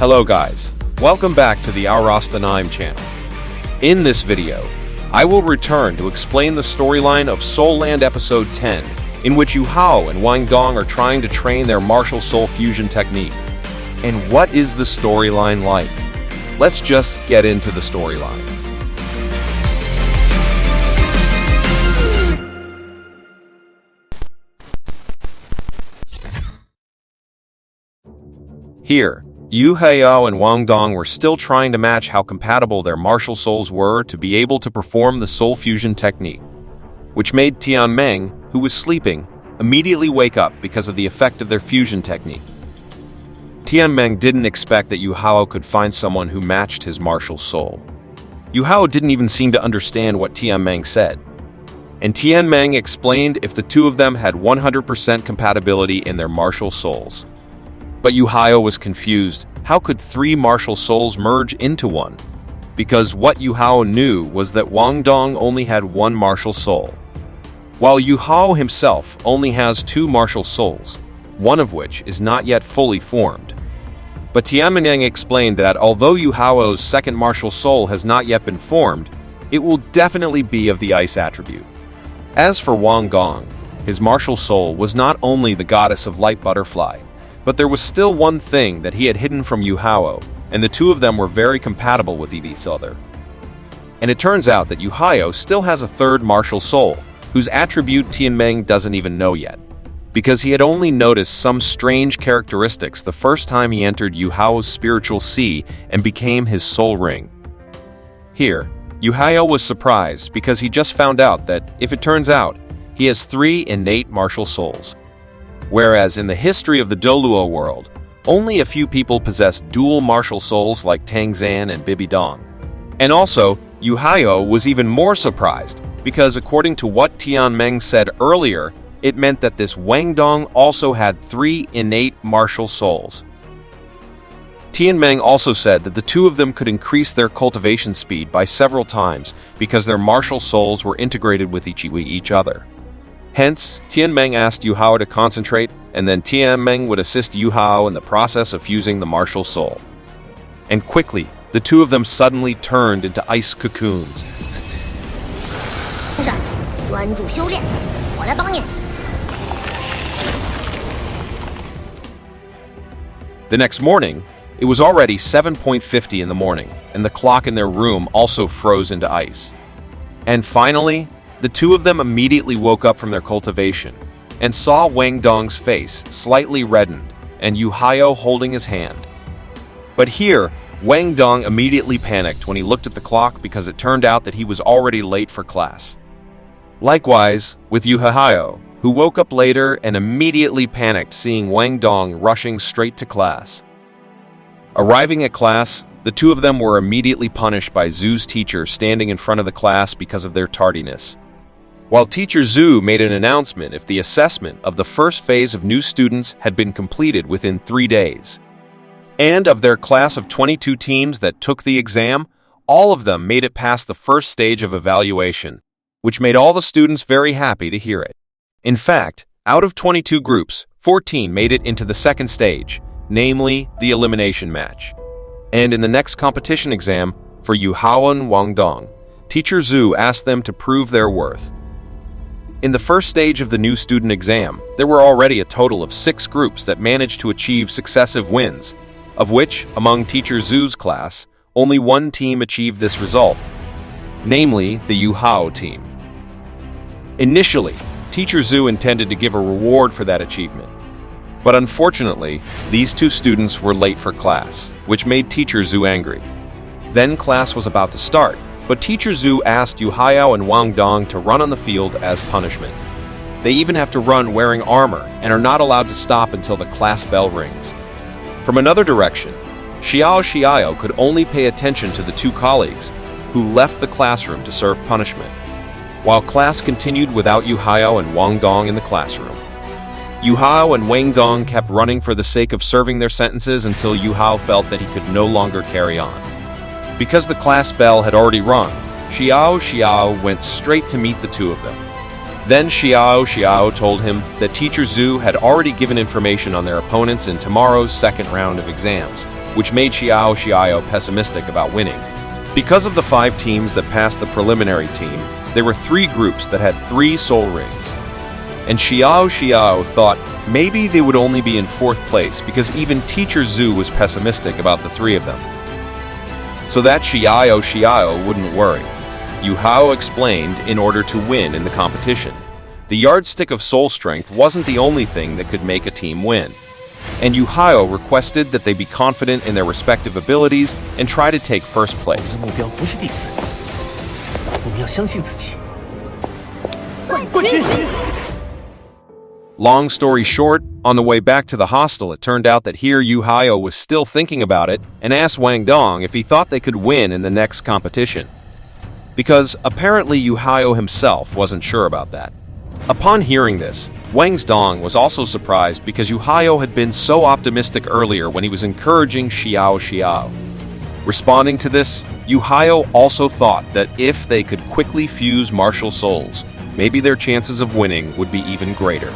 Hello guys, welcome back to the Donghuastoryline channel. In this video, I will return to explain the storyline of SwallowedStar episode 10, in which Yu Hao and Wang Dong are trying to train their martial soul fusion technique. And what is the storyline like? Let's just get into the storyline. Here, Yu Hao and Wang Dong were still trying to match how compatible their martial souls were to be able to perform the soul fusion technique, which made Tianmeng, who was sleeping, immediately wake up because of the effect of their fusion technique. Tianmeng didn't expect that Yu Hao could find someone who matched his martial soul. Yu Hao didn't even seem to understand what Tianmeng said, and Tianmeng explained if the two of them had 100% compatibility in their martial souls. But Yu Hao was confused. How could three martial souls merge into one? Because what Yu Hao knew was that Wang Dong only had one martial soul, while Yu Hao himself only has two martial souls, one of which is not yet fully formed. But Tianmeng explained that although Yu Hao's second martial soul has not yet been formed, it will definitely be of the ice attribute. As for Wang Dong, his martial soul was not only the goddess of light butterfly, but there was still one thing that he had hidden from Yu Hao, and the two of them were very compatible with each other. And it turns out that Yu Hao still has a third martial soul, whose attribute Tianmeng doesn't even know yet, because he had only noticed some strange characteristics the first time he entered Yu Hao's spiritual sea and became his soul ring. Here, Yu Hao was surprised because he just found out that, if it turns out, he has three innate martial souls. Whereas in the history of the Donghua world, only a few people possess dual martial souls like Tang and Bibi Dong. And also, Yu Hao was even more surprised because according to what Tianmeng said earlier, it meant that this Wang Dong also had three innate martial souls. Tianmeng also said that the two of them could increase their cultivation speed by several times because their martial souls were integrated with each other. Hence, Tianmeng asked Yu Hao to concentrate, and then Tianmeng would assist Yu Hao in the process of fusing the martial soul. And quickly, the two of them suddenly turned into ice cocoons. The next morning, it was already 7:50 in the morning, and the clock in their room also froze into ice. And finally, the two of them immediately woke up from their cultivation and saw Wang Dong's face slightly reddened and Yu Hao holding his hand. But here, Wang Dong immediately panicked when he looked at the clock because it turned out that he was already late for class. Likewise, with Yu Hao, who woke up later and immediately panicked seeing Wang Dong rushing straight to class. Arriving at class, the two of them were immediately punished by Zhu's teacher standing in front of the class because of their tardiness. While Teacher Zhu made an announcement if the assessment of the first phase of new students had been completed within 3 days. And of their class of 22 teams that took the exam, all of them made it past the first stage of evaluation, which made all the students very happy to hear it. In fact, out of 22 groups, 14 made it into the second stage, namely the elimination match. And in the next competition exam, for Yu Hao and Wang Dong, Teacher Zhu asked them to prove their worth. In the first stage of the new student exam, there were already a total of 6 groups that managed to achieve successive wins, of which, among Teacher Zhu's class, only one team achieved this result, namely the Yu Hao team. Initially, Teacher Zhu intended to give a reward for that achievement, but unfortunately, these two students were late for class, which made Teacher Zhu angry. Then class was about to start, but Teacher Zhu asked Yu Hao and Wang Dong to run on the field as punishment. They even have to run wearing armor and are not allowed to stop until the class bell rings. From another direction, Xiao could only pay attention to the two colleagues who left the classroom to serve punishment, while class continued without Yu Hao and Wang Dong in the classroom. Yu Hao and Wang Dong kept running for the sake of serving their sentences until Yu Hao felt that he could no longer carry on. Because the class bell had already rung, Xiao went straight to meet the two of them. Then Xiao told him that Teacher Zhu had already given information on their opponents in tomorrow's second round of exams, which made Xiao pessimistic about winning. Because of the 5 teams that passed the preliminary team, there were 3 groups that had 3 soul rings. And Xiao thought maybe they would only be in 4th place because even Teacher Zhu was pessimistic about the 3 of them. So that Xiao wouldn't worry. Yu Hao explained in order to win in the competition. The yardstick of soul strength wasn't the only thing that could make a team win. And Yu Hao requested that they be confident in their respective abilities and try to take 1st place. 目标不是第4，我们要相信自己。冠军！ Long story short, on the way back to the hostel, it turned out that here Yu Hao was still thinking about it and asked Wang Dong if he thought they could win in the next competition. Because apparently Yu Hao himself wasn't sure about that. Upon hearing this, Wang Dong was also surprised because Yu Hao had been so optimistic earlier when he was encouraging Xiao. Responding to this, Yu Hao also thought that if they could quickly fuse martial souls, maybe their chances of winning would be even greater.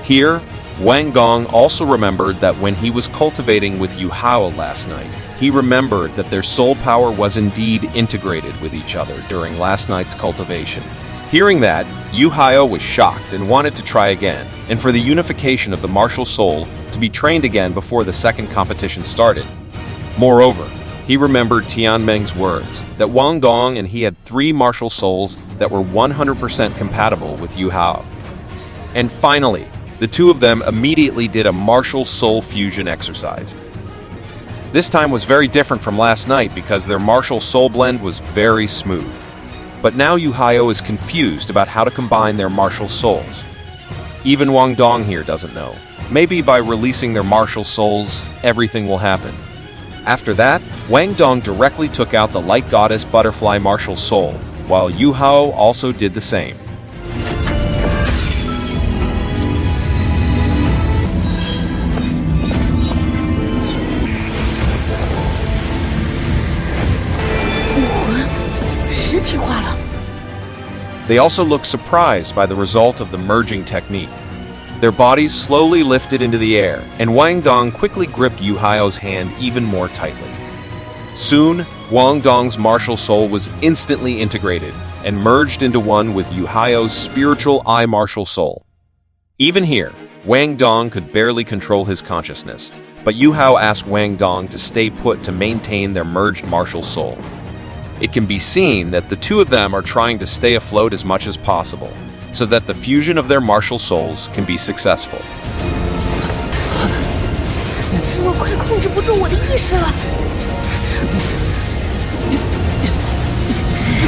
Here, Wang Dong also remembered that when he was cultivating with Yu Hao last night, he remembered that their soul power was indeed integrated with each other during last night's cultivation. Hearing that, Yu Hao was shocked and wanted to try again, and for the unification of the martial soul to be trained again before the second competition started. Moreover, he remembered Tianmeng's words that Wang Dong and he had 3 martial souls that were 100% compatible with Yu Hao. And finally, the 2 of them immediately did a martial soul fusion exercise. This time was very different from last night because their martial soul blend was very smooth. But now Yu Hao is confused about how to combine their martial souls. Even Wang Dong here doesn't know. Maybe by releasing their martial souls, everything will happen. After that, Wang Dong directly took out the Light Goddess Butterfly martial soul, while Yu Hao also did the same. They also looked surprised by the result of the merging technique. Their bodies slowly lifted into the air, and Wang Dong quickly gripped Yu Hao's hand even more tightly. Soon, Wang Dong's martial soul was instantly integrated and merged into one with Yu Hao's spiritual eye martial soul. Even here, Wang Dong could barely control his consciousness, but Yu Hao asked Wang Dong to stay put to maintain their merged martial soul. It can be seen that the 2 of them are trying to stay afloat as much as possible, so that the fusion of their martial souls can be successful. 我快控制不住我的意识了。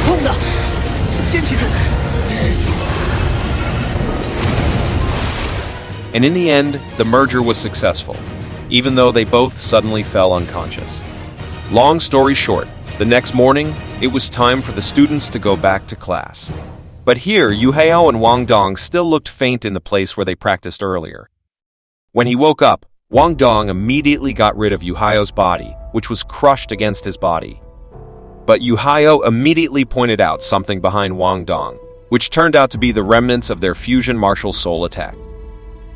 痛的，坚持住。 And in the end, the merger was successful, even though they both suddenly fell unconscious. Long story short, the next morning, it was time for the students to go back to class. But here, Yu Hao and Wang Dong still looked faint in the place where they practiced earlier. When he woke up, Wang Dong immediately got rid of Yu Hao's body, which was crushed against his body. But Yu Hao immediately pointed out something behind Wang Dong, which turned out to be the remnants of their fusion martial soul attack.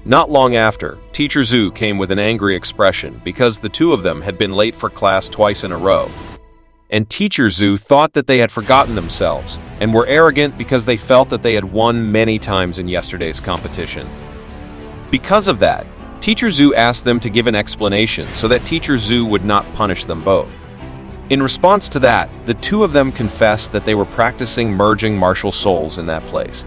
Not long after, Teacher Zhu came with an angry expression because the 2 of them had been late for class twice in a row. And Teacher Zhu thought that they had forgotten themselves and were arrogant because they felt that they had won many times in yesterday's competition. Because of that, Teacher Zhu asked them to give an explanation so that Teacher Zhu would not punish them both. In response to that, the 2 of them confessed that they were practicing merging martial souls in that place,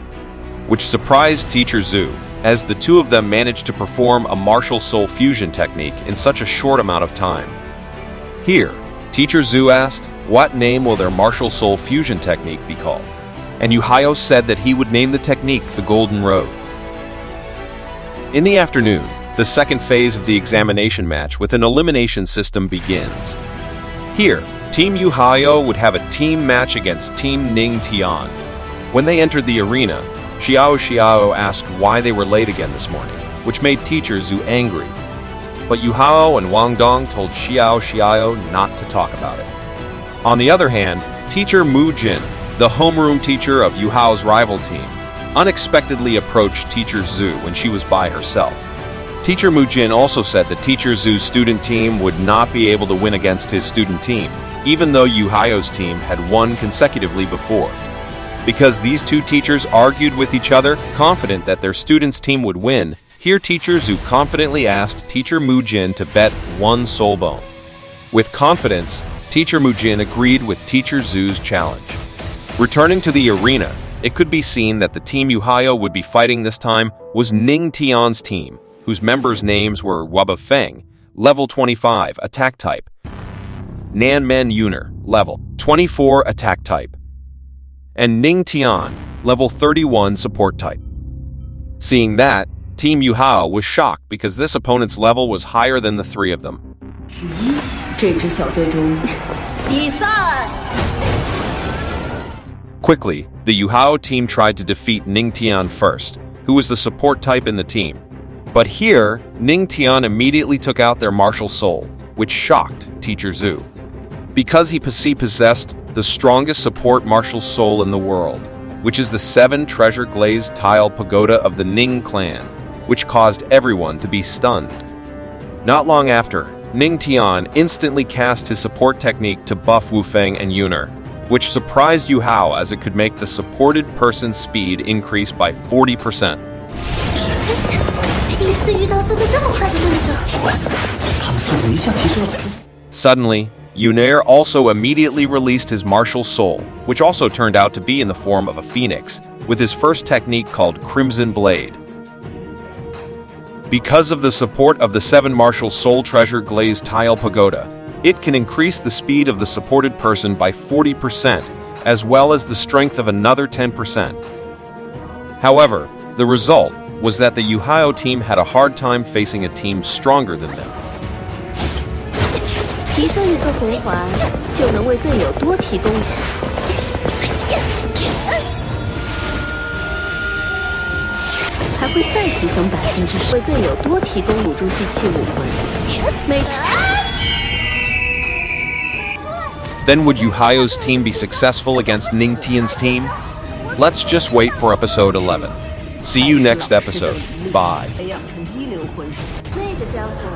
which surprised Teacher Zhu, as the 2 of them managed to perform a martial soul fusion technique in such a short amount of time. Here, Teacher Zhu asked, what name will their martial soul fusion technique be called? And Yu Hao said that he would name the technique the Golden Road. In the afternoon, the second phase of the examination match with an elimination system begins. Here, Team Yu Hao would have a team match against Team Ning Tian. When they entered the arena, Xiao asked why they were late again this morning, which made Teacher Zhu angry. But Yu Hao and Wang Dong told Xiao not to talk about it. On the other hand, Teacher Mu Jin, the homeroom teacher of Yu Hao's rival team, unexpectedly approached Teacher Zhu when she was by herself. Teacher Mujin also said that Teacher Zhu's student team would not be able to win against his student team, even though Yu Hao's team had won consecutively before. Because these two teachers argued with each other, confident that their student's team would win, here Teacher Zhu confidently asked Teacher Mujin to bet 1 soul bone. With confidence, Teacher Mujin agreed with Teacher Zhu's challenge. Returning to the arena, it could be seen that the team Yu Hao would be fighting this time was Ning Tian's team, whose members' names were Waba Feng, level 25, attack type, Nan Men Yuner, level 24, attack type, and Ning Tian, level 31, support type. Seeing that, Team Yu Hao was shocked because this opponent's level was higher than the three of them. 这支小队中，比赛。 Quickly, the Yu Hao team tried to defeat Ning Tian first, who was the support type in the team. But here, Ning Tian immediately took out their martial soul, which shocked Teacher Zhu. Because he possessed the strongest support martial soul in the world, which is the 7 treasure glazed tile pagoda of the Ning clan, which caused everyone to be stunned. Not long after, Ning Tian instantly cast his support technique to buff Wu Feng and Yuner, which surprised Yu Hao as it could make the supported person's speed increase by 40%. 第一次遇到速度这么快的对手。他们速度一下提升了1%。 Suddenly, Yuner also immediately released his martial soul, which also turned out to be in the form of a phoenix, with his first technique called Crimson Blade. Because of the support of the 7 martial soul treasure glazed tile pagoda, it can increase the speed of the supported person by 40%, as well as the strength of another 10%. However, the result was that the Yu Hao team had a hard time facing a team stronger than them. 提升一个回环，就能为队友多提供。还会再提升10%，为队友多提供辅助系器武魂。每 Then would Yu Hao's team be successful against Ning Tian's team? Let's just wait for episode 11. See you next episode. Bye. 培养成一流魂师，那个家伙